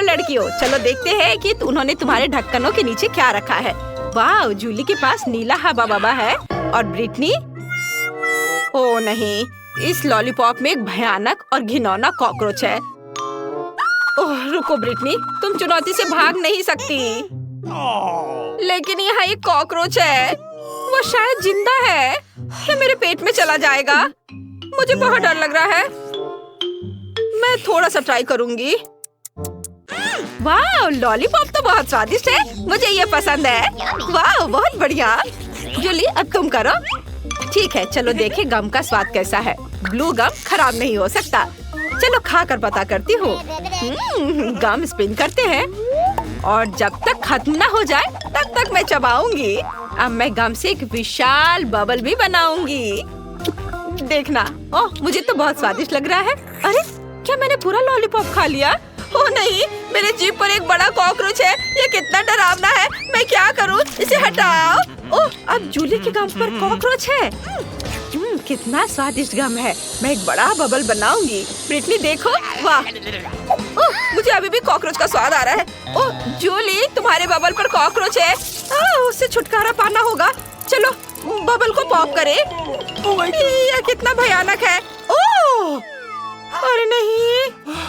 लड़कियों, चलो देखते हैं कि उन्होंने तुम्हारे ढक्कनों के नीचे क्या रखा है। वाह, जूली के पास नीला हवा बबा है और ब्रिटनी, ओ नहीं, इस लॉलीपॉप में एक भयानक और घिनौना कॉकरोच है। ओह रुको ब्रिटनी, तुम चुनौती से भाग नहीं सकती। लेकिन यहाँ एक कॉकरोच है, वो शायद जिंदा है। ये मेरे पेट में चला जाएगा। मुझे बहुत डर लग रहा है। मैं थोड़ा सा ट्राई करूंगी। वाह, लॉलीपॉप तो बहुत स्वादिष्ट है। मुझे ये पसंद है। वाह, बहुत बढ़िया। जूली, अब तुम करो। ठीक है, चलो देखें गम का स्वाद कैसा है। ब्लू गम खराब नहीं हो सकता। चलो खा कर पता करती हूँ। गम स्पिन करते हैं और जब तक खत्म ना हो जाए तब तक मैं चबाऊंगी। अब मैं गम से एक विशाल बबल भी बनाऊंगी। देखना, ओह मुझे तो बहुत स्वादिष्ट लग रहा है। अरे क्या मैंने पूरा लॉलीपॉप खा लिया? ओह नहीं, मेरे जीभ पर एक बड़ा कॉकरोच है। ये कितना डरावना है। मैं क्या करूं? इसे हटाओ। ओह, अब जूली के गम पर कॉकरोच है। कितना स्वादिष्ट गम है। मैं एक बड़ा बबल बनाऊंगी। ब्रिटनी देखो, वाह। ओह, मुझे अभी भी कॉकरोच का स्वाद आ रहा है। ओह जूली, तुम्हारे बबल पर कॉकरोच है। उससे छुटकारा पाना होगा। चलो बबल को पॉप करें। यह कितना भयानक है। ओह अरे नहीं,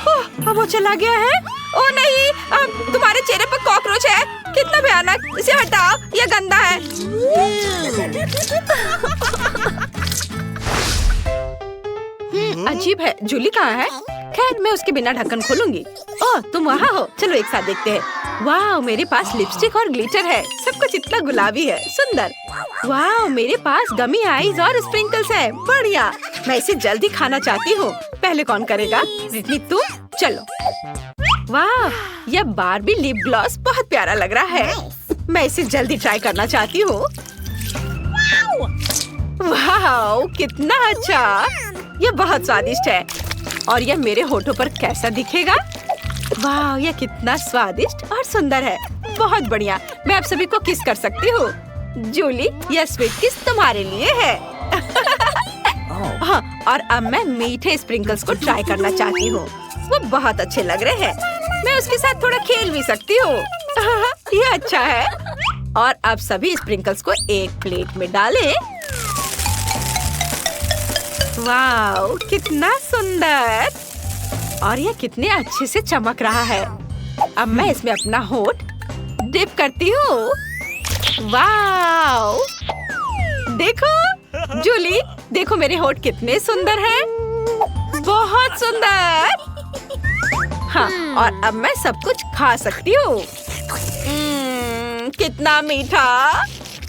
ओह अब वो चला गया है। ओह नहीं, अब तुम्हारे चेहरे पर कॉकरोच है। कितना भयानक। इसे हटाओ, यह गंदा है। अजीब है। जूली कहाँ है? खैर मैं उसके बिना ढक्कन खोलूंगी। ओह तुम वहाँ हो, चलो एक साथ देखते हैं। वाह, मेरे पास लिपस्टिक और ग्लिटर है। सब कुछ इतना गुलाबी है, सुंदर। वाह, मेरे पास गमी आईज और स्प्रिंकल्स है। बढ़िया, मैं इसे जल्दी खाना चाहती हूँ। पहले कौन करेगा? ब्रिटनी तुम, चलो। वाह, यह बार्बी लिप ग्लॉस बहुत प्यारा लग रहा है। मैं इसे जल्दी ट्राई करना चाहती हूँ। वाह कितना अच्छा। यह बहुत स्वादिष्ट है। और यह मेरे होठों पर कैसा दिखेगा? वाह, यह कितना स्वादिष्ट और सुंदर है। बहुत बढ़िया, मैं आप सभी को किस कर सकती हूँ। जूली, यह स्वीट किस तुम्हारे लिए है। हाँ, और अब मैं मीठे स्प्रिंकल्स को ट्राई करना चाहती हूँ। वो बहुत अच्छे लग रहे हैं। मैं उसके साथ थोड़ा खेल भी सकती हूँ। यह अच्छा है। और अब सभी स्प्रिंकल्स को एक प्लेट में डालें। वाह, कितना सुंदर। और यह कितने अच्छे से चमक रहा है। अब मैं इसमें अपना होठ डिप करती हूँ। वाह, देखो जूली, देखो मेरे होठ कितने सुंदर हैं। बहुत सुंदर। हाँ, और अब मैं सब कुछ खा सकती हूँ। कितना मीठा।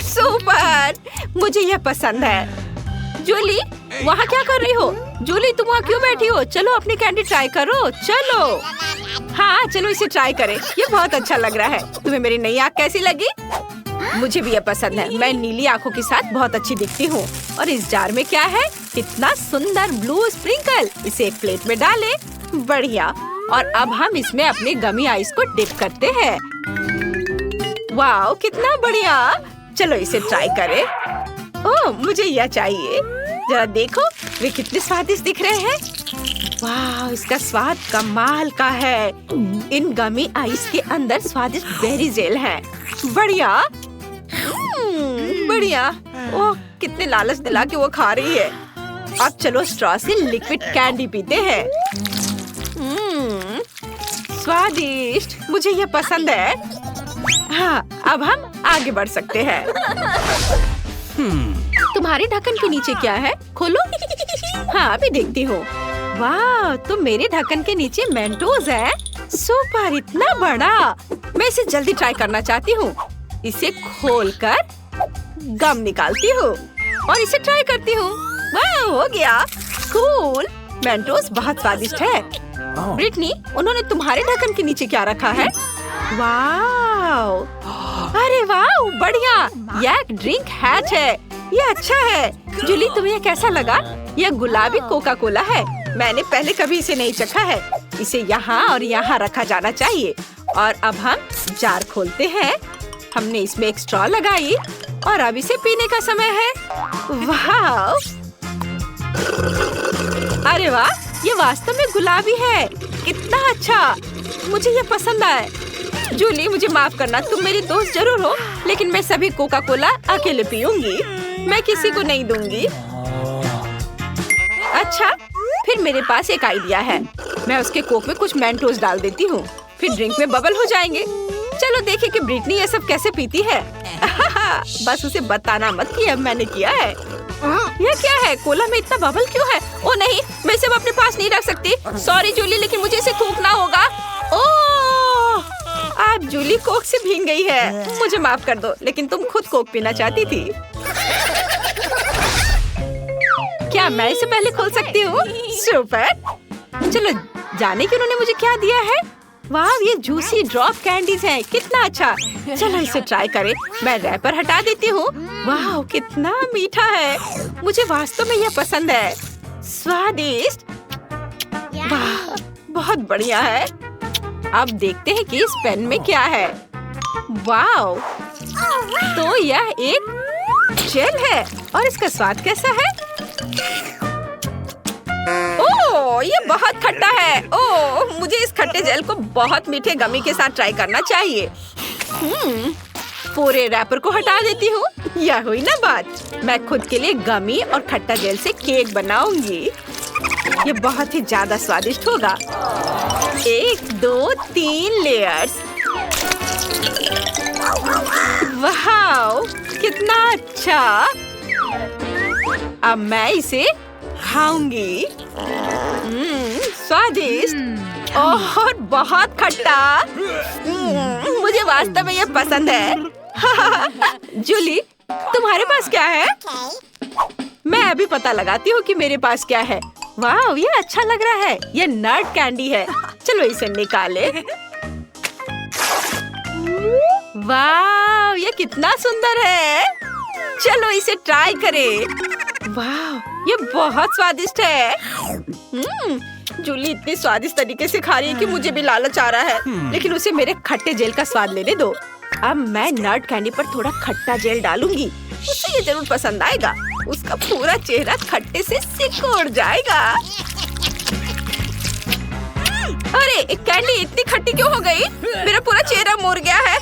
सुपर, मुझे यह पसंद है। जूली, वहाँ क्या कर रही हो? जूली, तुम वहाँ क्यों बैठी हो? चलो अपनी कैंडी ट्राई करो। चलो। हाँ चलो इसे ट्राई करें। ये बहुत अच्छा लग रहा है। तुम्हें मेरी नई आँख कैसी लगी? मुझे भी ये पसंद है। मैं नीली आँखों के साथ बहुत अच्छी दिखती हूँ। और इस जार में क्या है? कितना सुंदर ब्लू स्प्रिंकल। इसे एक प्लेट में डालें। बढ़िया। और अब हम इसमें अपने गमी आइस को डिप करते हैं। वाह कितना बढ़िया। चलो इसे ट्राई करें। ओह मुझे यह चाहिए। जरा देखो, वे कितने स्वादिष्ट दिख रहे हैं। वाह, इसका स्वाद कमाल का है। इन गमी आइस के अंदर स्वादिष्ट बेरी जेल है। बढ़िया। बढ़िया। ओह कितने लालच दिला के वो खा रही है। अब चलो स्ट्रॉ से लिक्विड कैंडी पीते हैं। स्वादिष्ट, मुझे ये पसंद है। हाँ, अब हम आगे बढ़ सकते हैं। तुम्हारे ढक्कन के नीचे क्या है? खोलो। हाँ अभी देखती हूँ। वाह, तो मेरे ढक्कन के नीचे मेंटोस है। सुपर, इतना बड़ा। मैं इसे जल्दी ट्राई करना चाहती हूँ। इसे खोलकर गम निकालती हूँ और इसे ट्राई करती हूँ। वाह, हो गया। कूल। मेंटोस बहुत स्वादिष्ट है। ब्रिटनी, उन्होंने तुम्हारे ढक्कन के नीचे क्या रखा है? वाह, अरे वाह, बढ़िया। यह एक ड्रिंक हैच है। ये अच्छा है। जूली, तुम्हें कैसा लगा? यह गुलाबी कोका कोला है। मैंने पहले कभी इसे नहीं चखा है। इसे यहाँ और यहाँ रखा जाना चाहिए। और अब हम जार खोलते हैं। हमने इसमें एक स्ट्रॉ लगाई और अब इसे पीने का समय है। वाह, अरे वाह, ये वास्तव में गुलाबी है। कितना अच्छा। मुझे ये पसंद आया। जूली मुझे माफ करना, तुम मेरी दोस्त जरूर हो, लेकिन मैं सभी कोका कोला अकेले पीऊंगी, मैं किसी को नहीं दूंगी। अच्छा, फिर मेरे पास एक आइडिया है। मैं उसके कोक में कुछ मेंटोस डाल देती हूँ, फिर ड्रिंक में बबल हो जाएंगे। चलो देखें कि ब्रिटनी ये सब कैसे पीती है। बस उसे बताना मत कि अब मैंने किया है। यह क्या है? कोला में इतना बबल क्यों है? ओ नहीं, मैं इसे अपने पास नहीं रख सकती। सॉरी जूली, लेकिन मुझे इसे थूकना होगा। ओह, आज जूली कोक से भीग गई है। मुझे माफ कर दो, लेकिन तुम खुद कोक पीना चाहती थी। क्या मैं इसे पहले खोल सकती हूँ? सुपर। चलो जाने कि उन्होंने मुझे क्या दिया है। वाह, ये जूसी ड्रॉप कैंडीज हैं, कितना अच्छा। चलो इसे ट्राई करें। मैं रैपर हटा देती हूँ। वाह, कितना मीठा है। मुझे वास्तव में यह पसंद है। स्वादिष्ट। वाह, बहुत बढ़िया है। अब देखते हैं कि इस पेन में क्या है। वाह, तो यह एक जेल है और इसका स्वाद कैसा है? ओह, ये बहुत खट्टा है। ओह, मुझे इस खट्टे जेल को बहुत मीठे गमी के साथ ट्राई करना चाहिए। पूरे रैपर को हटा देती हूँ। यह हुई ना बात। मैं खुद के लिए गमी और खट्टा जेल से केक बनाऊंगी। ये बहुत ही ज्यादा स्वादिष्ट होगा। 1 2 3 लेयर्स। वाह, कितना अच्छा। अब मैं इसे खाऊंगी। स्वादिष्ट और बहुत खट्टा। मुझे वास्तव में ये पसंद है। जूली, तुम्हारे पास क्या है? मैं अभी पता लगाती हूँ कि मेरे पास क्या है। वाह, ये अच्छा लग रहा है। ये नट कैंडी है। चलो इसे निकाले। वाह, ये कितना सुंदर है। चलो इसे ट्राई करें। वाह, ये बहुत स्वादिष्ट है। जूली इतनी स्वादिष्ट तरीके से खा रही है कि मुझे भी लालच आ रहा है, लेकिन उसे मेरे खट्टे जेल का स्वाद लेने दो। अब मैं नट कैंडी पर थोड़ा खट्टा जेल डालूंगी। उसे ये जरूर पसंद आएगा। उसका पूरा चेहरा खट्टे से सिकुड़ जाएगा। अरे, एक कैंडी इतनी खट्टी क्यों हो गई? मेरा पूरा चेहरा मुड़ गया है।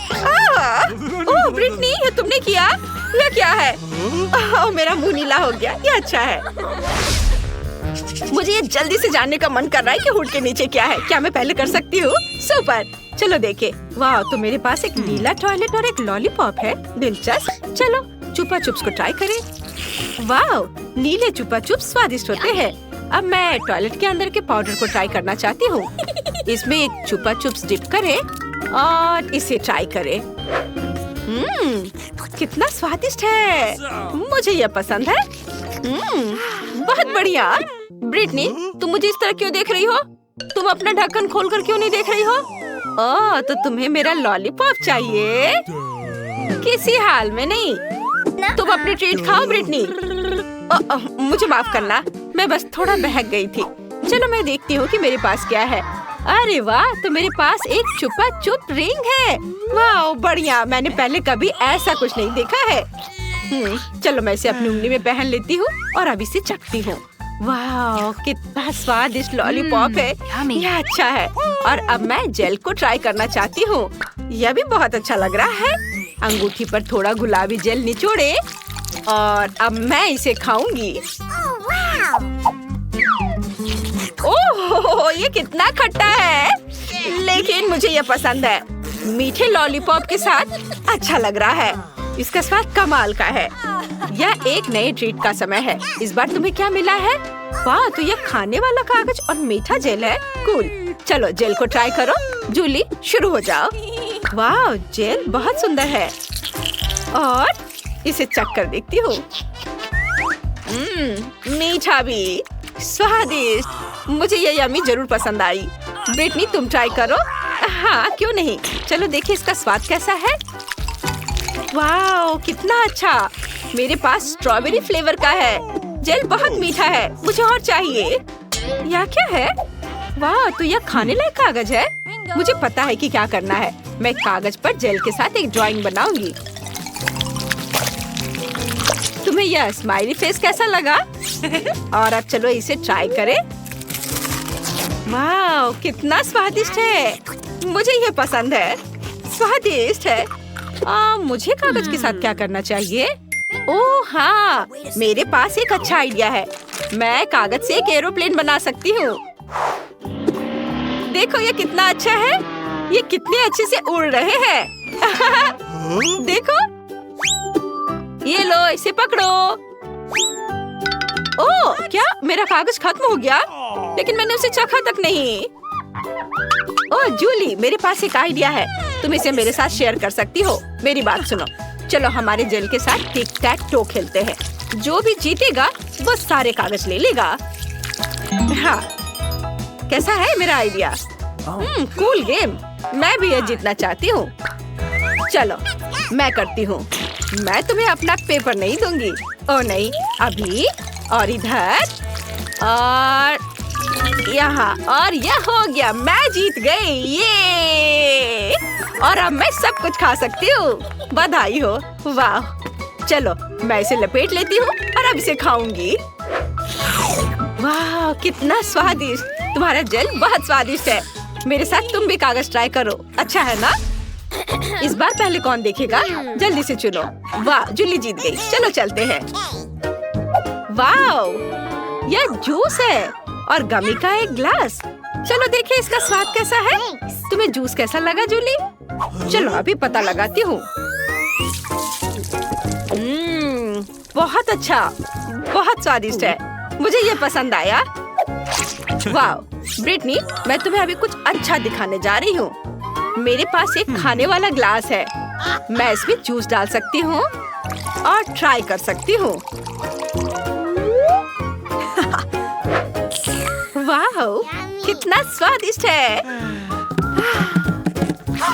ओह ब्रिटनी, ये तुमने किया? यह क्या है? ओह, मेरा मुंह नीला हो गया। ये अच्छा है। मुझे ये जल्दी से जानने का मन कर रहा है कि हुड के नीचे क्या है। क्या मैं पहले कर सकती हूँ? सुपर, चलो देखे। वाह, तो मेरे पास एक नीला टॉयलेट और एक लॉलीपॉप है। दिलचस्प। चलो चुपा चुप्स को ट्राई करें। वाह, नीले चुपा चुप्स स्वादिष्ट होते हैं। अब मैं टॉयलेट के अंदर के पाउडर को ट्राई करना चाहती हूँ। इसमें एक चुपा चुप्स डिप करें और इसे ट्राई करें। कितना स्वादिष्ट है। मुझे यह पसंद है। बहुत बढ़िया। ब्रिटनी, तुम मुझे इस तरह क्यों देख रही हो? तुम अपना ढक्कन खोलकर क्यों नहीं देख रही हो? ओह, तो तुम्हें मेरा लॉलीपॉप चाहिए? किसी हाल में नहीं। तुम अपनी ट्रीट खाओ ब्रिटनी। मुझे माफ करना, मैं बस थोड़ा बहक गई थी। चलो मैं देखती हूँ कि मेरे पास क्या है। अरे वाह, तो मेरे पास एक चुपा चुप रिंग है। वाह, बढ़िया। मैंने पहले कभी ऐसा कुछ नहीं देखा है। चलो मैं इसे अपनी उंगली में पहन लेती हूँ और अब इसे चखती हूँ। वाह, कितना स्वादिष्ट लॉलीपॉप है। यह अच्छा है। और अब मैं जेल को ट्राई करना चाहती हूँ। यह भी बहुत अच्छा लग रहा है। अंगूठी पर थोड़ा गुलाबी जेल निचोड़े और अब मैं इसे खाऊंगी। ओह, ये कितना खट्टा है, लेकिन मुझे ये पसंद है। मीठे लॉलीपॉप के साथ अच्छा लग रहा है। इसका स्वाद कमाल का है। यह एक नए ट्रीट का समय है। इस बार तुम्हें क्या मिला है? वाह, तो यह खाने वाला कागज और मीठा जेल है। कूल। चलो जेल को ट्राई करो। जूली, शुरू हो जाओ। वाह, जेल बहुत सुंदर है और इसे चख कर देखती हूँ। मीठा भी, स्वादिष्ट। मुझे ये यम्मी जरूर पसंद आई। ब्रिटनी, तुम ट्राई करो। हाँ, क्यों नहीं। चलो देखिए इसका स्वाद कैसा है। वाह, कितना अच्छा। मेरे पास स्ट्रॉबेरी फ्लेवर का है। जेल बहुत मीठा है। मुझे और चाहिए। यह क्या है? वाह, तो यह खाने लायक कागज है। मुझे पता है कि क्या करना है। मैं कागज पर जेल के साथ एक ड्राइंग बनाऊंगी। तुम्हें यह स्माइली फेस कैसा लगा? और अब चलो इसे ट्राई करें। वाह, कितना स्वादिष्ट है। मुझे ये पसंद है, स्वादिष्ट है। मुझे कागज के साथ क्या करना चाहिए? ओह हाँ, मेरे पास एक अच्छा आइडिया है। मैं कागज से एक एरोप्लेन बना सकती हूँ। देखो ये कितना अच्छा है। ये कितने अच्छे से उड़ रहे हैं। देखो, ये लो, इसे पकड़ो। ओह, क्या मेरा कागज खत्म हो गया? लेकिन मैंने उसे चखा तक नहीं। ओह जूली, मेरे पास एक आइडिया है। तुम इसे मेरे साथ शेयर कर सकती हो। मेरी बात सुनो, चलो हमारे जेल के साथ टिक टैक टो खेलते हैं। जो भी जीतेगा वो सारे कागज ले लेगा। हाँ, कैसा है मेरा आइडिया? Cool game. मैं भी ये जीतना चाहती हूँ। चलो मैं करती हूँ। मैं तुम्हें अपना पेपर नहीं दूंगी। ओ नहीं, अभी और इधर और यहाँ, और यह हो गया। मैं जीत गई, ये। और अब मैं सब कुछ खा सकती हूँ। बधाई हो। वाह, चलो मैं इसे लपेट लेती हूँ और अब इसे खाऊंगी। वाह, कितना स्वादिष्ट। तुम्हारा जेल बहुत स्वादिष्ट है। मेरे साथ तुम भी कागज ट्राई करो, अच्छा है ना? इस बार पहले कौन देखेगा? जल्दी से चुनो। वाह, जूली जीत गई। चलो चलते हैं। वाह, यह जूस है और गमी का एक ग्लास। चलो देखिए इसका स्वाद कैसा है। तुम्हें जूस कैसा लगा जूली? चलो अभी पता लगाती हूँ। बहुत अच्छा, बहुत स्वादिष्ट है। मुझे ये पसंद आया। वाह ब्रिटनी, मैं तुम्हें अभी कुछ अच्छा दिखाने जा रही हूँ। मेरे पास एक खाने वाला ग्लास है। मैं इसमें जूस डाल सकती हूँ और ट्राई कर सकती हूँ। वाह, कितना स्वादिष्ट है।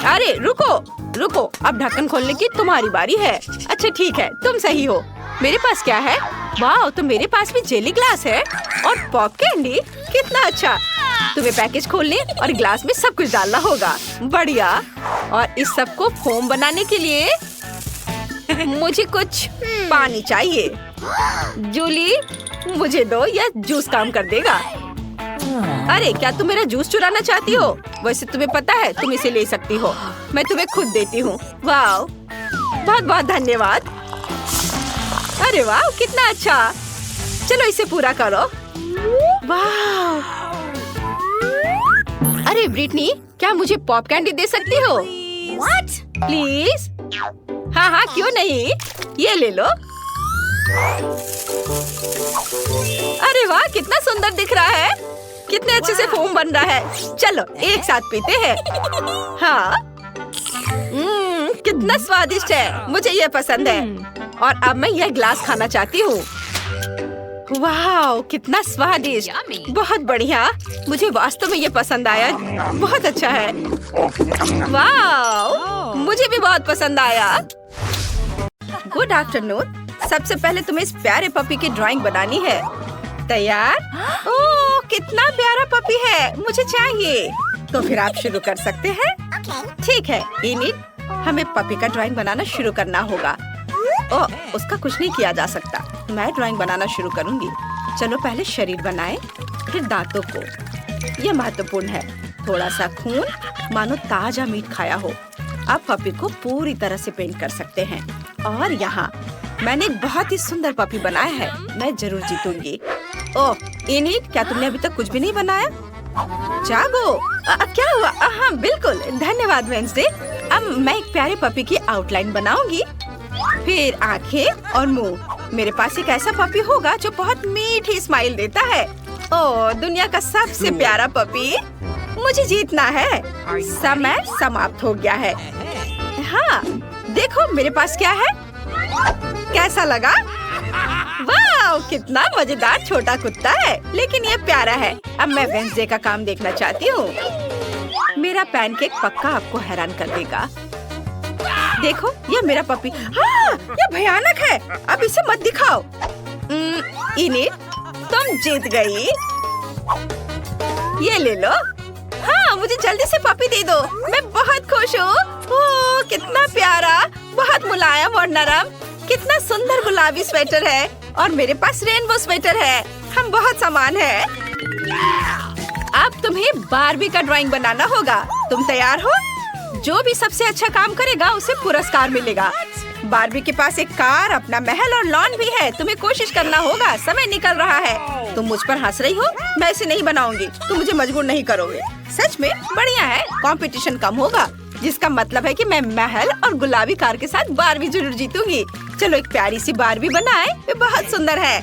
अरे रुको रुको, अब ढक्कन खोलने की तुम्हारी बारी है। अच्छा ठीक है, तुम सही हो। मेरे पास क्या है? वाह, तो मेरे पास भी जेली ग्लास है और पॉप कैंडी। कितना अच्छा। तुम्हें पैकेज खोलने और ग्लास में सब कुछ डालना होगा। बढ़िया। और इस सब को फोम बनाने के लिए मुझे कुछ पानी चाहिए। जूली, मुझे दो, यह जूस काम कर देगा। अरे क्या तुम मेरा जूस चुराना चाहती हो? वैसे तुम्हें पता है तुम इसे ले सकती हो। मैं तुम्हें खुद देती हूँ। वाह, बहुत बहुत धन्यवाद। अरे वाह, कितना अच्छा। चलो इसे पूरा करो। वाह। अरे ब्रिटनी, क्या मुझे पॉप कैंडी दे सकती हो? What? प्लीज। हाँ हाँ, क्यों नहीं। ये ले लो। अरे वाह, कितना सुंदर दिख रहा है। कितने अच्छे से फोम बन रहा है। चलो एक साथ पीते हैं। हाँ, कितना स्वादिष्ट है। मुझे ये पसंद है। और अब मैं यह ग्लास खाना चाहती हूँ। वाह, कितना स्वादिष्ट। बहुत बढ़िया। मुझे वास्तव में ये पसंद आया। बहुत अच्छा है। वाह, मुझे भी बहुत पसंद आया। Good afternoon. सबसे पहले तुम्हें इस प्यारे पपी की ड्राइंग बनानी है। तैयार? ओह, कितना प्यारा पपी है। मुझे चाहिए। तो फिर आप शुरू कर सकते हैं। ठीक है इनिट, हमें पपी का ड्राइंग बनाना शुरू करना होगा। ओह, उसका कुछ नहीं किया जा सकता। मैं ड्राइंग बनाना शुरू करूंगी। चलो पहले शरीर बनाएं, फिर दांतों को। यह महत्वपूर्ण है। थोड़ा सा खून, मानो ताजा मीट खाया हो। अब पपी को पूरी तरह से पेंट कर सकते हैं। और यहाँ मैंने एक बहुत ही सुंदर पपी बनाया है। मैं जरूर जीतूंगी। ओह इनिट, क्या तुमने अभी तक कुछ भी नहीं बनाया? जागो। क्या हुआ? हाँ बिल्कुल, धन्यवाद वेंसडे। अब मैं एक प्यारे पपी की आउटलाइन बनाऊंगी, फिर आंखें और मुंह। मेरे पास एक ऐसा पपी होगा जो बहुत मीठी स्माइल देता है। ओह, दुनिया का सबसे प्यारा पपी। मुझे जीतना है। समय समाप्त हो गया है। हाँ, देखो मेरे पास क्या है। कैसा लगा? वाह, कितना मजेदार छोटा कुत्ता है, लेकिन ये प्यारा है। अब मैं वेंसडे का काम देखना चाहती हूँ। मेरा पैनकेक पक्का आपको हैरान कर देगा। देखो, ये मेरा पपी। हाँ, ये भयानक है। अब इसे मत दिखाओ। इनिट, तुम जीत गई। ये ले लो। हाँ, मुझे जल्दी से पपी दे दो। मैं बहुत खुश हूँ। ओह, कितना प्यारा, बहुत मुलायम और नरम। कितना सुंदर गुलाबी स्वेटर है और मेरे पास रेनबो स्वेटर है। हम बहुत समान हैं। अब तुम्हें बारबी का ड्राइंग बनाना होगा। तुम तैयार हो? जो भी सबसे अच्छा काम करेगा उसे पुरस्कार मिलेगा। बारबी के पास एक कार, अपना महल और लॉन भी है। तुम्हें कोशिश करना होगा। समय निकल रहा है। तुम मुझ पर हंस रही हो? मैं इसे नहीं बनाऊंगी। तुम मुझे मजबूर नहीं करोगे। सच में बढ़िया है। कंपटीशन कम होगा, जिसका मतलब है कि मैं महल और गुलाबी कार के साथ बारबी जरूर जीतूंगी। चलो एक प्यारी सी बारबी बनाए। वे बहुत सुंदर है।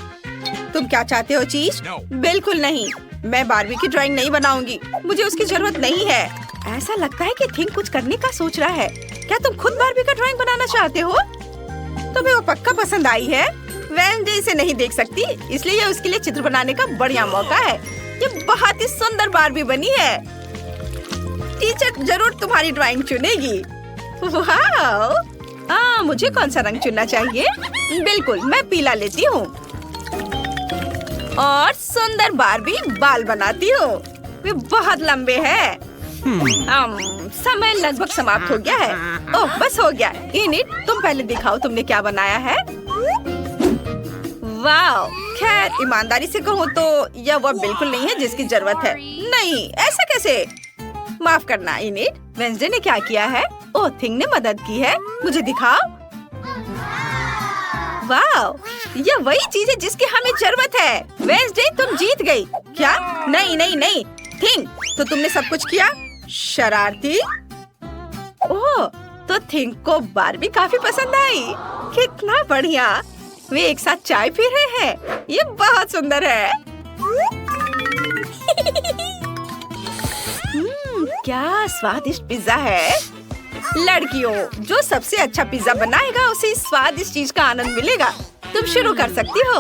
तुम क्या चाहते हो चीज? बिल्कुल नहीं, मैं बारबी की ड्राइंग नहीं बनाऊंगी। मुझे उसकी जरूरत नहीं है। ऐसा लगता है कि थिंक कुछ करने का सोच रहा है। क्या तुम खुद बारबी का ड्राइंग बनाना चाहते हो? तुम्हें वो पक्का पसंद आई है। वेंसडे इसे नहीं देख सकती, इसलिए ये उसके लिए चित्र बनाने का बढ़िया मौका है। ये बहुत ही सुंदर बारबी बनी है। टीचर जरूर तुम्हारी ड्राइंग चुनेगी। वाह! मुझे कौन सा रंग चुनना चाहिए? बिल्कुल, मैं पीला लेती हूँ और सुंदर बारबी बाल बनाती हूँ। वे बहुत लंबे हैं। समय लगभग समाप्त हो गया है। ओह, बस हो गया। इनिट, तुम पहले दिखाओ तुमने क्या बनाया है। वाह! खैर, ईमानदारी से कहूँ तो यह वो बिल्कुल नहीं है जिसकी जरूरत है। नहीं, ऐसा कैसे? माफ करना इनिट, वेंसडे ने क्या किया है? ओह, थिंग ने मदद की है। मुझे दिखाओ। वाह! यह वही चीज है जिसकी हमें जरूरत है। वेंसडे, तुम जीत गई। क्या? नहीं नहीं नहीं, थिंग, तो तुमने सब कुछ किया। शरारती। ओह, तो थिंक को बारबी काफी पसंद आई। कितना बढ़िया। वे एक साथ चाय पी रहे हैं। ये बहुत सुंदर है। क्या स्वादिष्ट पिज्जा है। लड़कियों, जो सबसे अच्छा पिज्जा बनाएगा उसे इस स्वादिष्ट चीज का आनंद मिलेगा। तुम शुरू कर सकती हो।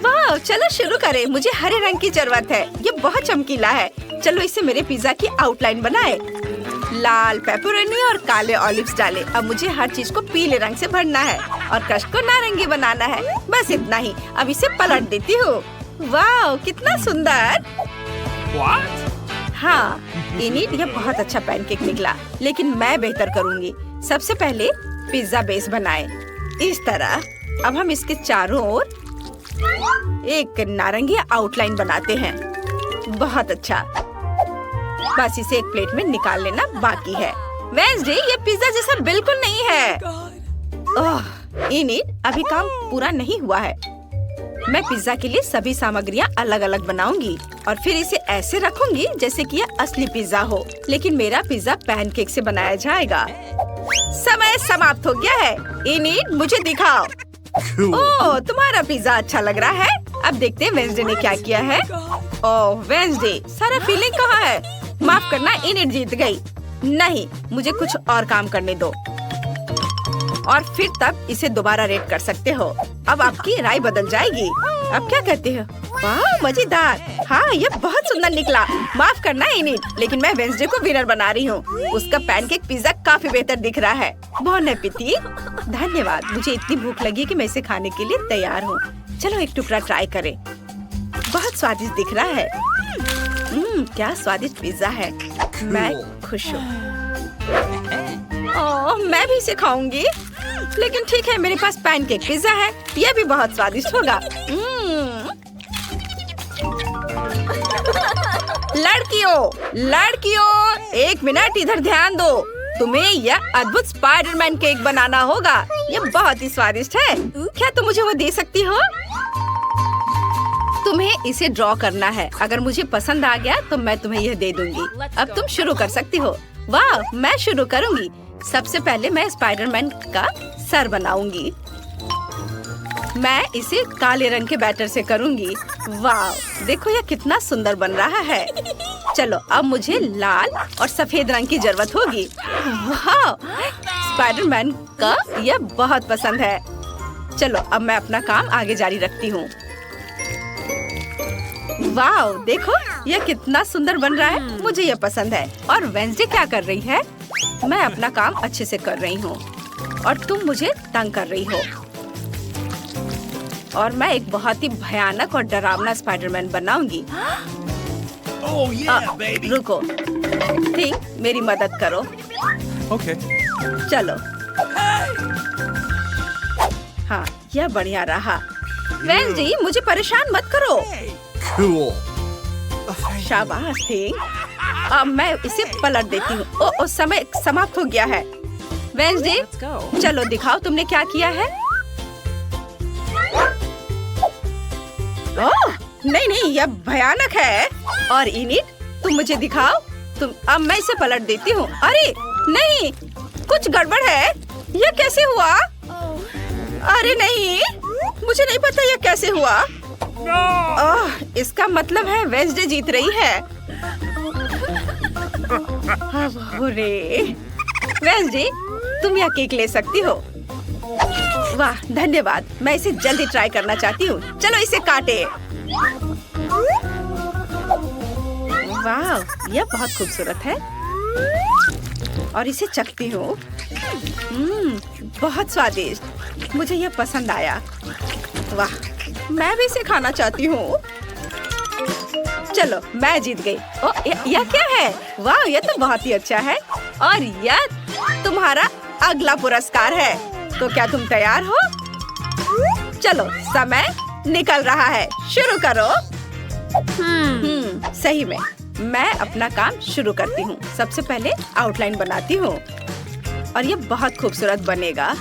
वाह, चलो शुरू करें। मुझे हरे रंग की जरूरत है। ये बहुत चमकीला है। चलो इसे मेरे पिज्जा की आउटलाइन बनाए। लाल पेपरोनी और काले ऑलिव्स डालें। अब मुझे हर चीज को पीले रंग से भरना है और क्रस्ट को नारंगी बनाना है। बस इतना ही। अब इसे पलट देती हूँ। वाह, कितना सुंदर। हाँ इनिट, यह बहुत अच्छा पैनकेक निकला, लेकिन मैं बेहतर करूँगी। सबसे पहले पिज्जा बेस बनाए इस तरह। अब हम इसके चारों ओर एक नारंगी आउटलाइन बनाते हैं। बहुत अच्छा। बस इसे एक प्लेट में निकाल लेना बाकी है। वेंसडे, ये पिज्जा जैसा बिल्कुल नहीं है। ओह, इनिट, अभी काम पूरा नहीं हुआ है। मैं पिज्जा के लिए सभी सामग्रियां अलग अलग बनाऊंगी और फिर इसे ऐसे रखूंगी जैसे कि यह असली पिज्जा हो, लेकिन मेरा पिज्जा पैनकेक से बनाया जाएगा। समय समाप्त हो गया है। इनिट, मुझे दिखाओ। ओह, तुम्हारा पिज्जा अच्छा लग रहा है। अब देखते हैं वेंसडे ने क्या किया है। ओह वेंसडे, सारा फीलिंग कहाँ है? माफ करना, इनिट जीत गई। नहीं, मुझे कुछ और काम करने दो और फिर तब इसे दोबारा रेट कर सकते हो। अब आपकी राय बदल जाएगी। अब क्या कहते हो? वाह, मजेदार। हाँ, यह बहुत सुंदर निकला। माफ करना इनिट, लेकिन मैं वेंसडे को विनर बना रही हूँ। उसका पैनकेक पिज्जा काफी बेहतर दिख रहा है। बहुत एपिटी। धन्यवाद। मुझे इतनी भूख लगी कि मैं इसे खाने के लिए तैयार हूँ। चलो एक टुकड़ा ट्राई करें। बहुत स्वादिष्ट दिख रहा है। क्या स्वादिष्ट पिज्जा है। मैं खुश हूँ। ओह, मैं भी इसे खाऊंगी। लेकिन ठीक है, मेरे पास पैनकेक पिज्जा है। यह भी बहुत स्वादिष्ट होगा। लड़कियों, एक मिनट इधर ध्यान दो। तुम्हें यह अद्भुत स्पाइडरमैन केक बनाना होगा। यह बहुत ही स्वादिष्ट है। क्या तुम मुझे वो दे सकती हो? तुम्हें इसे ड्रॉ करना है। अगर मुझे पसंद आ गया तो मैं तुम्हें यह दे दूंगी। अब तुम शुरू कर सकती हो। वाह, मैं शुरू करूंगी। सबसे पहले मैं स्पाइडरमैन का सर बनाऊंगी। मैं इसे काले रंग के बैटर से करूंगी। वाह, देखो यह कितना सुंदर बन रहा है। चलो अब मुझे लाल और सफेद रंग की जरूरत होगी। वाह, स्पाइडरमैन का यह बहुत पसंद है। चलो अब मैं अपना काम आगे जारी रखती हूँ। वाह, देखो यह कितना सुंदर बन रहा है। मुझे यह पसंद है। और वेंसडे क्या कर रही है? मैं अपना काम अच्छे से कर रही हूँ और तुम मुझे तंग कर रही हो। और मैं एक बहुत ही भयानक और डरावना स्पाइडरमैन बनाऊंगी। रुको, थिंक, मेरी मदद करो। Okay. चलो। हाँ, यह बढ़िया रहा। वेंसडे, मुझे परेशान मत करो। Cool. Thank शाबाश थी। अब मैं इसे पलट देती हूँ। ओ, समय समाप्त हो गया है। वेंसडे, चलो दिखाओ तुमने क्या किया है। ओह, नहीं नहीं, यह भयानक है। और इनिट, तुम मुझे दिखाओ। अब मैं इसे पलट देती हूँ। अरे नहीं, कुछ गड़बड़ है। यह कैसे हुआ? अरे नहीं, मुझे नहीं पता यह कैसे हुआ। इसका मतलब है वेंसडे जीत रही है। अरे वेंसडे, तुम यह केक ले सकती हो। वाह, धन्यवाद। मैं इसे जल्दी ट्राई करना चाहती हूँ। चलो इसे काटे। वाह, यह बहुत खूबसूरत है। और इसे चखती हूँ। बहुत स्वादिष्ट। मुझे यह पसंद आया। वाह, मैं भी इसे खाना चाहती हूँ। चलो, मैं जीत गई। ओ, यह क्या है? वाह, यह तो बहुत ही अच्छा है। और यह तुम्हारा अगला पुरस्कार है। तो क्या तुम तैयार हो? चलो, समय निकल रहा है। शुरू करो। सही में मैं अपना काम शुरू करती हूँ। सबसे पहले आउटलाइन बनाती हूँ और ये बहुत खूबसूरत बनेगा।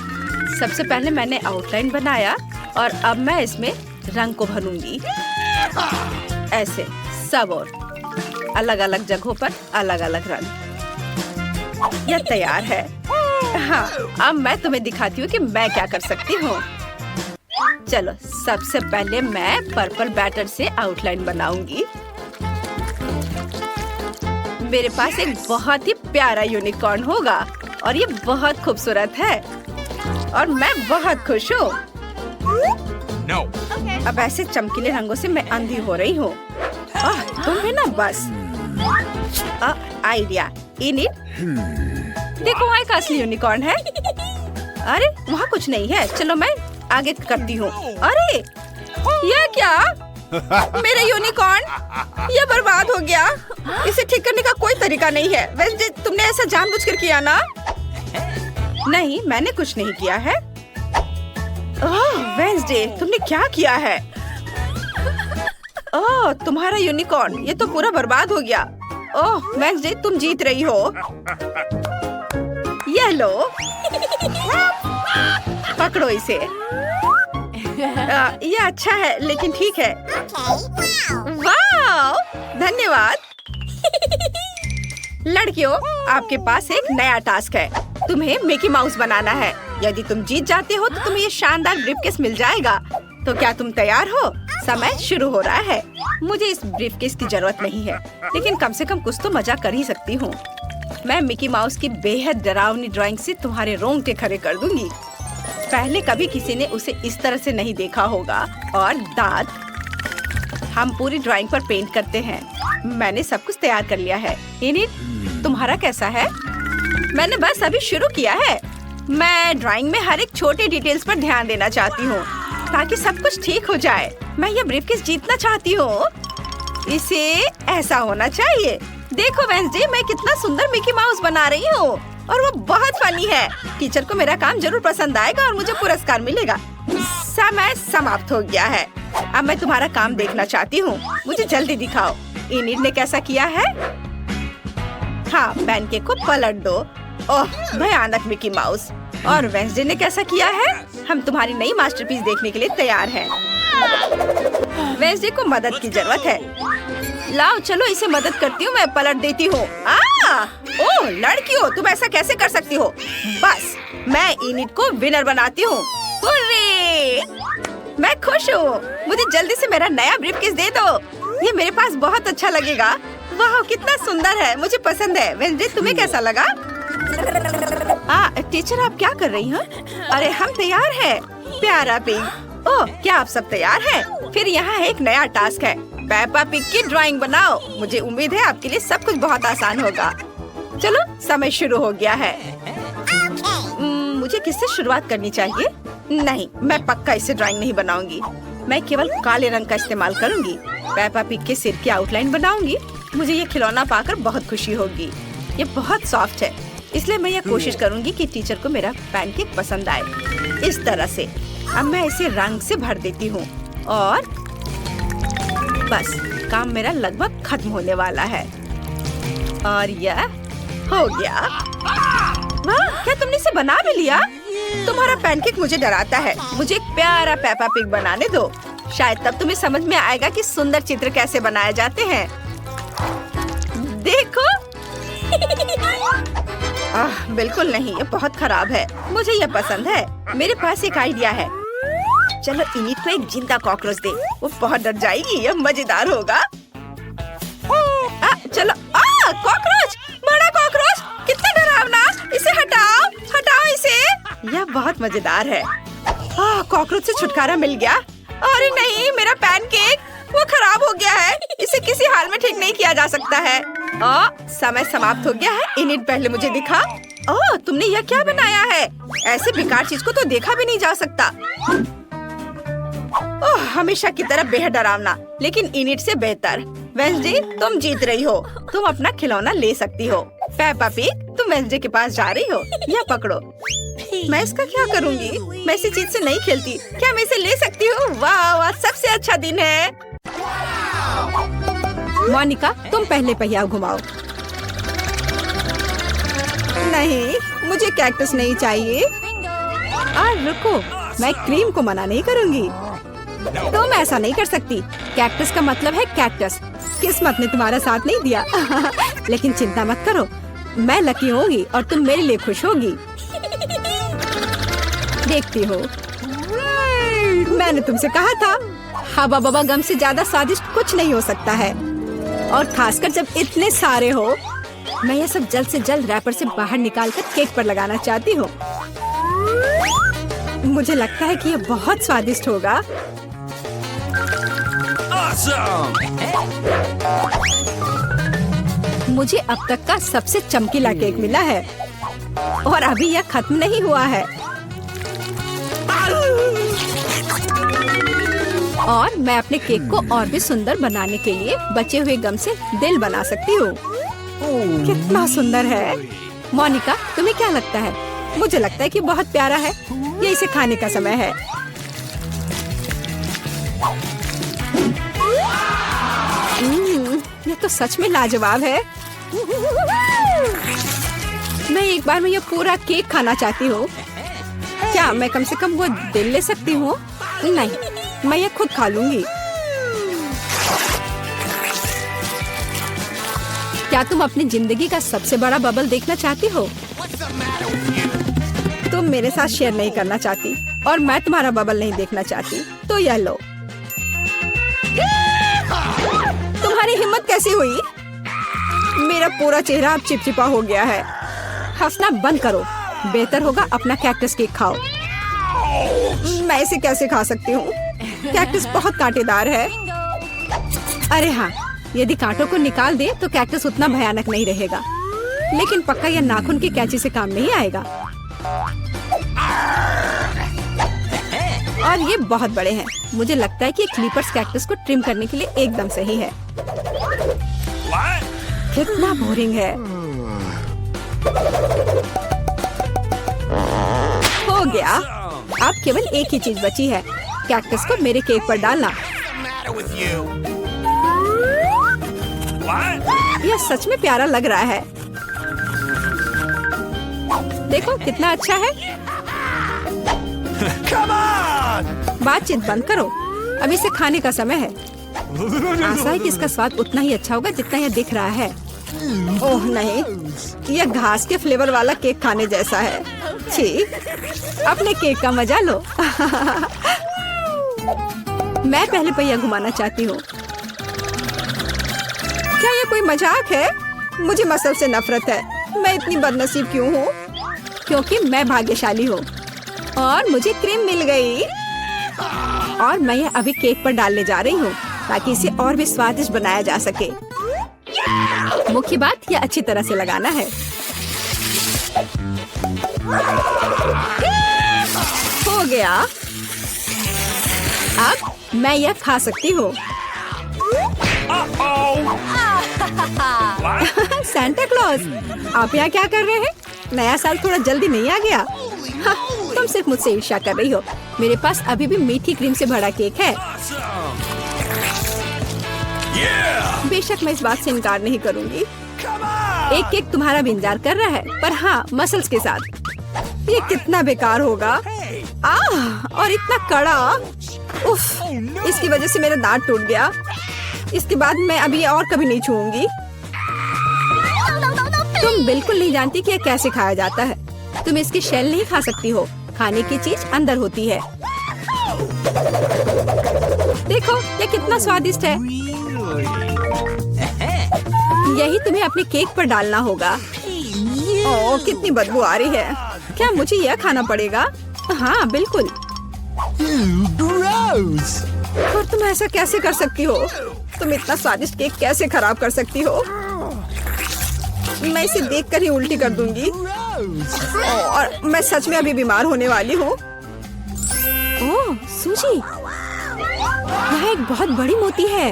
सबसे पहले मैंने आउटलाइन बनाया और अब मैं इसमें रंग को भरूंगी। ऐसे सब और अलग अलग जगहों पर अलग अलग रंग। यह तैयार है। हाँ, अब मैं तुम्हें दिखाती हूँ कि मैं क्या कर सकती हूँ। चलो, सबसे पहले मैं पर्पल बैटर से आउटलाइन बनाऊंगी। मेरे पास एक बहुत ही प्यारा यूनिकॉर्न होगा और ये बहुत खूबसूरत है और मैं बहुत खुश हूँ। No. अब ऐसे चमकीले रंगों से मैं अंधी हो रही हूँ। तुम है ना बस। आइडिया, इनिट, देखो वहाँ एक असली यूनिकॉर्न है। अरे वहाँ कुछ नहीं है। चलो मैं आगे करती हूँ। अरे यह क्या? मेरा यूनिकॉर्न यह बर्बाद हो गया। इसे ठीक करने का कोई तरीका नहीं है। वैसे तुमने ऐसा जानबूझकर किया ना? नहीं, मैंने कुछ नहीं किया है। ओह वेंसडे, तुमने क्या किया है? ओह, तुम्हारा यूनिकॉर्न ये तो पूरा बर्बाद हो गया। ओह वेंसडे, तुम जीत रही हो। ये लो, पकड़ो इसे। ये अच्छा है लेकिन ठीक है। वाह, धन्यवाद। लड़कियों, आपके पास एक नया टास्क है। तुम्हें मिकी माउस बनाना है। यदि तुम जीत जाते हो तो तुम्हें ये शानदार ब्रीफकेस मिल जाएगा। तो क्या तुम तैयार हो? समय शुरू हो रहा है। मुझे इस ब्रीफकेस की जरूरत नहीं है, लेकिन कम से कम कुछ तो मजा कर ही सकती हूँ। मैं मिकी माउस की बेहद डरावनी ड्राइंग से तुम्हारे रोंगटे खड़े कर दूंगी। पहले कभी किसी ने उसे इस तरह से नहीं देखा होगा। और दांत, हम पूरी ड्राइंग पर पेंट करते हैं। मैंने सब कुछ तैयार कर लिया है। इनिट, तुम्हारा कैसा है? मैंने बस अभी शुरू किया है। मैं ड्राइंग में हर एक छोटे डिटेल्स पर ध्यान देना चाहती हूँ ताकि सब कुछ ठीक हो जाए। मैं ये ब्रीफकेस जीतना चाहती हूँ। इसे ऐसा होना चाहिए। देखो वेंसडे, मैं कितना सुंदर मिकी माउस बना रही हूँ और वो बहुत फनी है। टीचर को मेरा काम जरूर पसंद आएगा और मुझे पुरस्कार मिलेगा। समय समाप्त हो गया है। अब मैं तुम्हारा काम देखना चाहती हूँ। मुझे जल्दी दिखाओ। इनिट ने कैसा किया है? हाँ, पैनकेक को पलट दो। ओह, भयानक मिकी माउस। और वेंसडे ने कैसा किया है? हम तुम्हारी नई मास्टरपीस देखने के लिए तैयार हैं। वेंसडे को मदद की जरूरत है। लाओ, चलो इसे मदद करती हूँ। मैं पलट देती हूँ। ओह लड़कियों, तुम ऐसा कैसे कर सकती हो? बस मैं इनिट को विनर बनाती हूँ। मैं खुश हूँ। मुझे जल्दी से मेरा नया ब्रीफकेस दे दो। ये मेरे पास बहुत अच्छा लगेगा। वाह, कितना सुंदर है। मुझे पसंद है। वेंसडे, तुम्हें कैसा लगा? टीचर, आप क्या कर रही हैं? अरे हम तैयार हैं। प्यारा पिग। ओह, क्या आप सब तैयार हैं? फिर यहाँ एक नया टास्क है। पेप्पा पिग की ड्राइंग बनाओ। मुझे उम्मीद है आपके लिए सब कुछ बहुत आसान होगा। चलो, समय शुरू हो गया है। मुझे किससे शुरुआत करनी चाहिए? नहीं, मैं पक्का इसे ड्राइंग नहीं बनाऊंगी। मैं केवल काले रंग का इस्तेमाल करूंगी। पेप्पा पिग के सिर की आउटलाइन बनाऊंगी। मुझे ये खिलौना पाकर बहुत खुशी होगी। ये बहुत सॉफ्ट है, इसलिए मैं ये कोशिश करूंगी कि टीचर को मेरा पैनकेक पसंद आए। इस तरह से अब मैं इसे रंग से भर देती हूँ और बस काम मेरा लगभग खत्म होने वाला है और यह हो गया। वाह, क्या तुमने इसे बना भी लिया? तुम्हारा पैनकेक मुझे डराता है। मुझे एक प्यारा पेपा पिग बनाने दो। शायद तब तुम्हें समझ में आएगा कि सुंदर चित्र कैसे बनाए जाते हैं। देखो। बिल्कुल नहीं, ये बहुत खराब है। मुझे ये पसंद है। मेरे पास एक आइडिया है। चलो इनिट को एक जिंदा कॉकरोच दे। वो बहुत डर जाएगी। ये मजेदार होगा। चलो। कॉकरोच, बड़ा कॉकरोच, कितना डरावना। इसे हटाओ, हटाओ इसे। यह बहुत मजेदार है। कॉकरोच से छुटकारा मिल गया। अरे नहीं, मेरा पैनकेक वो खराब हो गया है। इसे किसी हाल में ठीक नहीं किया जा सकता है। समय समाप्त हो गया है। इनिट पहले मुझे दिखा। तुमने यह क्या बनाया है? ऐसे बेकार चीज को तो देखा भी नहीं जा सकता। हमेशा की तरह बेहद डरावना, लेकिन इनिट से बेहतर। वेंसडे, तुम जीत रही हो। तुम अपना खिलौना ले सकती हो। पेपा पिग, तुम वेंसडे के पास जा रही हो। यह पकड़ो। मैं इसका क्या करूँगी? मैं इसी चीज से नहीं खेलती। क्या मैं इसे ले सकती हूँ? वाह, आज सबसे अच्छा दिन है। मोनिका, तुम पहले पहिया घुमाओ। नहीं, मुझे कैक्टस नहीं चाहिए। रुको, मैं क्रीम को मना नहीं करूँगी। तुम ऐसा नहीं कर सकती। कैक्टस का मतलब है कैक्टस। किस्मत ने तुम्हारा साथ नहीं दिया। लेकिन चिंता मत करो, मैं लकी होगी और तुम मेरे लिए खुश होगी। देखती हो, मैंने तुमसे कहा था। हवा बबा गम से ज्यादा स्वादिष्ट कुछ नहीं हो सकता है, और खासकर जब इतने सारे हो। मैं ये सब जल्द से जल्द रैपर से बाहर निकालकर केक पर लगाना चाहती हूँ। मुझे लगता है कि ये बहुत स्वादिष्ट होगा। मुझे अब तक का सबसे चमकीला केक मिला है, और अभी यह खत्म नहीं हुआ है। और मैं अपने केक को और भी सुंदर बनाने के लिए बचे हुए गम से दिल बना सकती हूँ। कितना सुंदर है। मोनिका, तुम्हें क्या लगता है? मुझे लगता है कि बहुत प्यारा है। ये इसे खाने का समय है। ये तो सच में लाजवाब है। मैं एक बार में ये पूरा केक खाना चाहती हूँ। क्या मैं कम से कम वो दिल ले सकती हूँ? नहीं, मैं ये खुद खा लूंगी। क्या तुम अपनी जिंदगी का सबसे बड़ा बबल देखना चाहती हो? तुम मेरे साथ शेयर नहीं करना चाहती, और मैं तुम्हारा बबल नहीं देखना चाहती, तो यह लो। तुम्हारी हिम्मत कैसी हुई? मेरा पूरा चेहरा अब चिपचिपा हो गया है। हंसना बंद करो। बेहतर होगा अपना कैक्टस केक खाओ। मैं इसे कैसे खा सकती हूँ? कैक्टस बहुत कांटेदार है। अरे हाँ, यदि कांटों को निकाल दे तो कैक्टस उतना भयानक नहीं रहेगा, लेकिन पक्का यह नाखून की कैंची से काम नहीं आएगा। और ये बहुत बड़े हैं। मुझे लगता है कि क्लिपर्स कैक्टस को ट्रिम करने के लिए एकदम सही है। कितना बोरिंग है। हो गया। अब केवल एक ही चीज बची है, कैक्टस को मेरे केक पर डालना। यह सच में प्यारा लग रहा है। देखो कितना अच्छा है। बातचीत बंद करो, अब इसे खाने का समय है। आशा है कि इसका स्वाद उतना ही अच्छा होगा जितना यह दिख रहा है। ओह नहीं, यह घास के फ्लेवर वाला केक खाने जैसा है। छी, अपने केक का मजा लो। मैं पहले पहिया घुमाना चाहती हूँ। क्या ये कोई मजाक है? मुझे मसल से नफरत है। मैं इतनी बदनसीब क्यों हूँ? क्योंकि मैं भाग्यशाली हूँ और मुझे क्रीम मिल गई। और मैं यह अभी केक पर डालने जा रही हूँ ताकि इसे और भी स्वादिष्ट बनाया जा सके। मुख्य बात यह अच्छी तरह से लगाना है। हो गया। अब मैं यह खा सकती हूँ। सांता क्लॉज, आप यहाँ क्या कर रहे हैं? नया साल थोड़ा जल्दी नहीं आ गया? हाँ, तुम सिर्फ मुझसे ईर्ष्या कर रही हो। मेरे पास अभी भी मीठी क्रीम से भरा केक है। Yeah! बेशक मैं इस बात से इनकार नहीं करूंगी। Come on! एक केक तुम्हारा भी इंतजार कर रहा है, पर हाँ, मसल्स के साथ। ये कितना बेकार होगा। Hey! और इतना कड़ा। उफ, इसकी वजह से मेरा दांत टूट गया। इसके बाद मैं अभी और कभी नहीं छूऊंगी। तुम बिल्कुल नहीं जानती कि यह कैसे खाया जाता है। तुम इसकी शेल नहीं खा सकती हो। खाने की चीज अंदर होती है। देखो, यह कितना स्वादिष्ट है। यही तुम्हें अपने केक पर डालना होगा। ओह, कितनी बदबू आ रही है। क्या मुझे यह खाना पड़ेगा? हाँ, बिल्कुल। Gross! और तुम ऐसा कैसे कर सकती हो? तुम इतना स्वादिष्ट केक कैसे खराब कर सकती हो? मैं इसे देखकर ही उल्टी कर दूंगी। और मैं सच में अभी बीमार होने वाली हूँ। ओह, सूजी, यह एक बहुत बड़ी मोती है।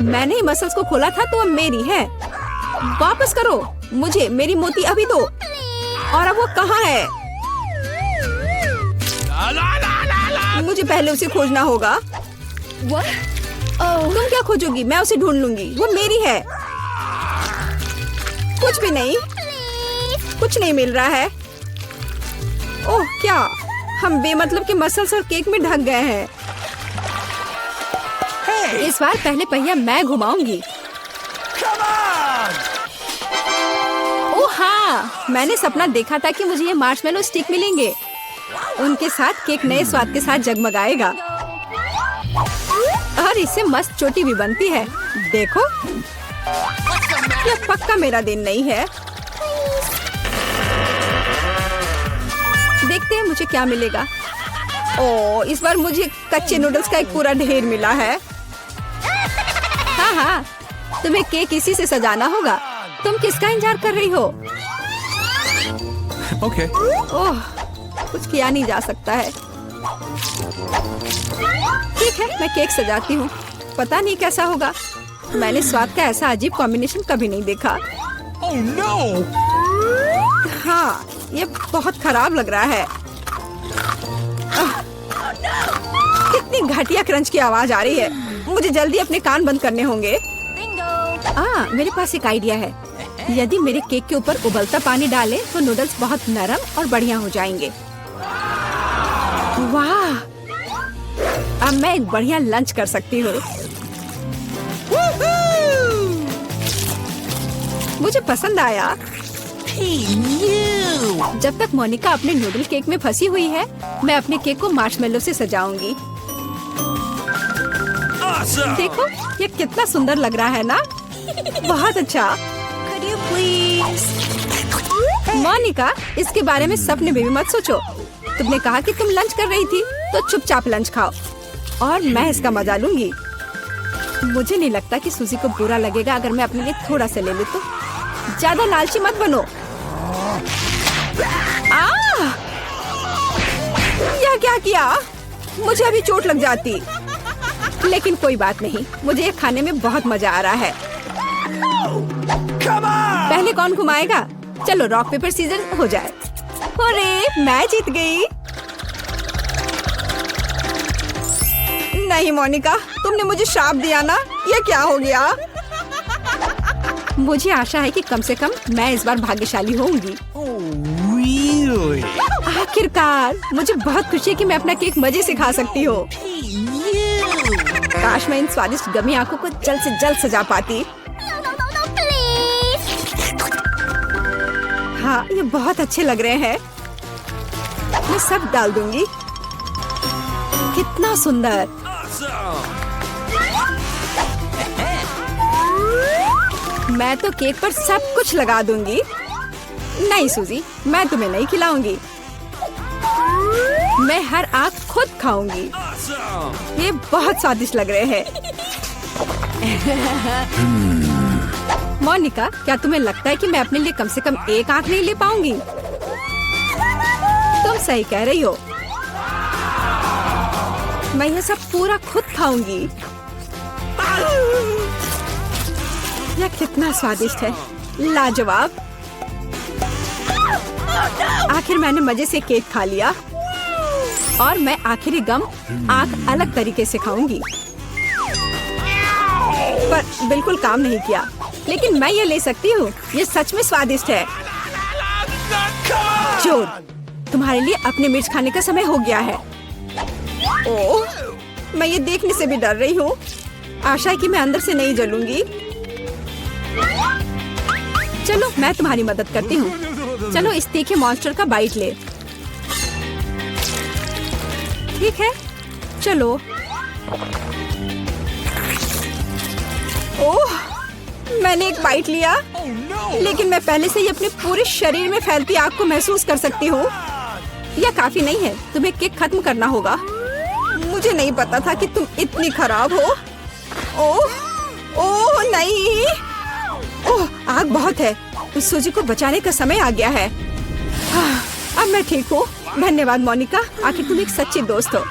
मैंने ही मसल्स को खोला था तो अब मेरी है। वापस करो मुझे मेरी मोती अभी दो। और अब वो कहाँ है? La la la la la! मुझे पहले उसे खोजना होगा। तुम क्या खोजोगी? मैं उसे ढूंढ लूंगी। वो मेरी है। कुछ भी नहीं, कुछ नहीं मिल रहा है। ओह, क्या हम बेमतलब के मसल्स और केक में ढक गए हैं। इस बार पहले पहिया मैं घुमाऊंगी। Come on! ओह हाँ, मैंने सपना देखा था कि मुझे ये मार्शमेलो स्टिक मिलेंगे। उनके साथ केक नए स्वाद के साथ जगमगाएगा। और इससे मस्त चोटी भी बनती है। देखो, यह पक्का मेरा दिन नहीं है। देखते हैं मुझे क्या मिलेगा। ओह, इस बार मुझे कच्चे नूडल्स का एक पूरा ढेर मिला है। हाँ हाँ, तुम्हें केक इसी से सजाना होगा। तुम किसका इंतजार कर रही हो? Okay. ओह, कुछ किया नहीं जा सकता है। ठीक है, मैं केक सजाती हूँ। पता नहीं कैसा होगा। मैंने स्वाद का ऐसा अजीब कॉम्बिनेशन कभी नहीं देखा। Oh no! हाँ, ये बहुत खराब लग रहा है। कितनी घटिया क्रंच की आवाज आ रही है। मुझे जल्दी अपने कान बंद करने होंगे। मेरे पास एक आइडिया है। यदि मेरे केक के ऊपर उबलता पानी डालें तो नूडल्स बहुत नरम और बढ़िया हो जाएंगे। वाह! अब मैं एक बढ़िया लंच कर सकती हूँ। मुझे पसंद आया। जब तक मोनिका अपने नूडल केक में फंसी हुई है, मैं अपने केक को मार्शमेलो से सजाऊंगी। Awesome! देखो, ये कितना सुंदर लग रहा है ना? बहुत अच्छा। मोनिका, इसके बारे में सपने में भी मत सोचो। तुमने कहा कि तुम लंच कर रही थी, तो चुपचाप लंच खाओ और मैं इसका मजा लूंगी। मुझे नहीं लगता कि सूजी को बुरा लगेगा अगर मैं अपने लिए थोड़ा सा ले लूं तो। ज्यादा लालची मत बनो। यह क्या किया? मुझे अभी चोट लग जाती। लेकिन कोई बात नहीं, मुझे ये खाने में बहुत मजा आ रहा है। Come on! पहले कौन घुमाएगा? चलो रॉक पेपर सीजर हो जाए। अरे, मैं जीत गई। नहीं मोनिका, तुमने मुझे श्राप दिया ना। ये क्या हो गया? मुझे आशा है कि कम से कम मैं इस बार भाग्यशाली होंगी। Oh really? आखिरकार, मुझे बहुत खुशी है कि मैं अपना केक मजे से खा सकती हूँ। काश मैं इन स्वादिष्ट गमी आंखों को जल्द से जल्द सजा पाती। हाँ, ये बहुत अच्छे लग रहे हैं। मैं सब डाल दूंगी। कितना सुंदर। Awesome! मैं तो केक पर सब कुछ लगा दूंगी। नहीं सूजी, मैं तुम्हें नहीं खिलाऊंगी। मैं हर आँख खुद खाऊंगी। Awesome! ये बहुत स्वादिष्ट लग रहे हैं। मोनिका, क्या तुम्हें लगता है कि मैं अपने लिए कम से कम एक आँख नहीं ले पाऊंगी? तुम सही कह रही हो। मैं यह सब पूरा खुद खाऊंगी। यह कितना स्वादिष्ट है, लाजवाब। आखिर मैंने मजे से केक खा लिया और मैं आखिरी गम आँख अलग तरीके से खाऊंगी। पर बिल्कुल काम नहीं किया। लेकिन मैं ये ले सकती हूँ। ये सच में स्वादिष्ट है। चोर, तुम्हारे लिए अपने मिर्च खाने का समय हो गया है। ओह, मैं ये देखने से भी डर रही हूँ। आशा है कि मैं अंदर से नहीं जलूंगी। चलो मैं तुम्हारी मदद करती हूँ। चलो इस तीखे मॉन्स्टर का बाइट ले। ठीक है, चलो। ओह, मैंने एक बाइट लिया, लेकिन मैं पहले से ही अपने पूरे शरीर में फैलती आग को महसूस कर सकती हूँ। यह काफी नहीं है, तुम्हें केक खत्म करना होगा। मुझे नहीं पता था कि तुम इतनी खराब हो। ओह, ओह नहीं। ओह, आग बहुत है। इस सूजी को बचाने का समय आ गया है। अब मैं ठीक हूँ। धन्यवाद मोनिका, आखिर तुम एक सच्ची दोस्त हो।